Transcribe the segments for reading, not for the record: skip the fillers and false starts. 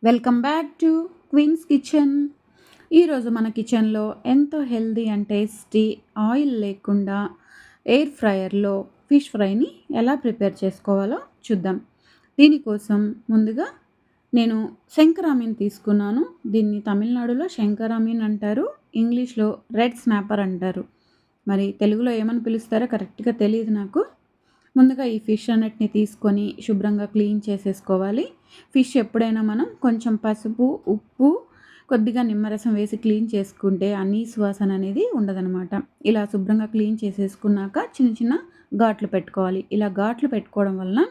Welcome back to Queen's kitchen. ఈరోజు మన కిచెన్లో ఎంతో హెల్దీ అండ్ టేస్టీ ఆయిల్ లేకుండా ఎయిర్ ఫ్రైయర్లో ఫిష్ ఫ్రైని ఎలా ప్రిపేర్ చేసుకోవాలో చూద్దాం. దీనికోసం ముందుగా నేను శంకరామీన్ తీసుకున్నాను. దీన్ని తమిళనాడులో శంకరామీన్ అంటారు, ఇంగ్లీష్లో రెడ్ స్నాపర్ అంటారు. మరి తెలుగులో ఏమని పిలుస్తారో కరెక్ట్గా తెలియదు నాకు. ముందుగా ఈ ఫిష్ అన్నిటిని తీసుకొని శుభ్రంగా క్లీన్ చేసేసుకోవాలి. ఫిష్ ఎప్పుడైనా మనం కొంచెం పసుపు, ఉప్పు, కొద్దిగా నిమ్మరసం వేసి క్లీన్ చేసుకుంటే ఆ నీసు వాసన అనేది ఉండదనమాట. ఇలా శుభ్రంగా క్లీన్ చేసేసుకున్నాక చిన్న చిన్న ఘాట్లు పెట్టుకోవాలి. ఇలా ఘాట్లు పెట్టుకోవడం వలన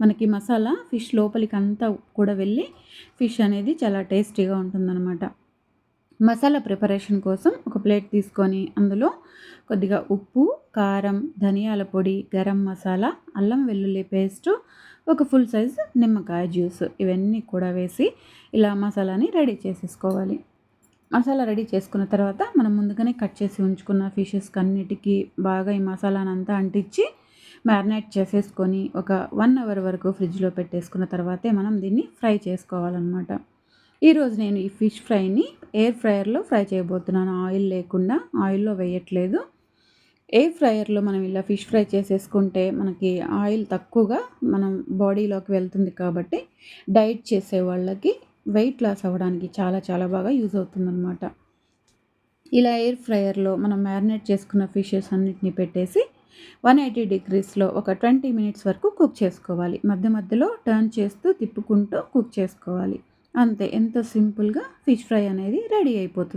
మనకి మసాలా ఫిష్ లోపలికి అంతా కూడా వెళ్ళి ఫిష్ అనేది చాలా టేస్టీగా ఉంటుందన్నమాట. మసాలా ప్రిపరేషన్ కోసం ఒక ప్లేట్ తీసుకొని అందులో కొద్దిగా ఉప్పు, కారం, ధనియాల పొడి, గరం మసాలా, అల్లం వెల్లుల్లి పేస్టు, ఒక ఫుల్ సైజ్ నిమ్మకాయ జ్యూస్ ఇవన్నీ కూడా వేసి ఇలా మసాలాని రెడీ చేసేసుకోవాలి. మసాలా రెడీ చేసుకున్న తర్వాత మనం ముందుగానే కట్ చేసి ఉంచుకున్న ఫిషెస్కి అన్నిటికీ బాగా ఈ మసాలానంతా అంటించి మ్యారినేట్ చేసేసుకొని ఒక 1 అవర్ వరకు ఫ్రిడ్జ్లో పెట్టేసుకున్న తర్వాతే మనం దీన్ని ఫ్రై చేసుకోవాలన్నమాట. ఈరోజు నేను ఈ ఫిష్ ఫ్రైని ఎయిర్ ఫ్రైయర్లో ఫ్రై చేయబోతున్నాను. ఆయిల్ లేకుండా, ఆయిల్లో వేయట్లేదు. ఎయిర్ ఫ్రైయర్లో మనం ఇలా ఫిష్ ఫ్రై చేసేసుకుంటే మనకి ఆయిల్ తక్కువగా మనం బాడీలోకి వెళ్తుంది కాబట్టి డైట్ చేసే వాళ్ళకి వెయిట్ లాస్ అవ్వడానికి చాలా చాలా బాగా యూజ్ అవుతుందన్నమాట. ఇలా ఎయిర్ ఫ్రైయర్లో మనం మ్యారినేట్ చేసుకున్న ఫిషెస్ అన్నిటిని పెట్టేసి 180 డిగ్రీస్లో ఒక 20 మినిట్స్ వరకు కుక్ చేసుకోవాలి. మధ్య మధ్యలో టర్న్ చేస్తూ తిప్పుకుంటూ కుక్ చేసుకోవాలి. అంతే, ఎంతో సింపుల్గా ఫిష్ ఫ్రై అనేది రెడీ అయిపోతుంది.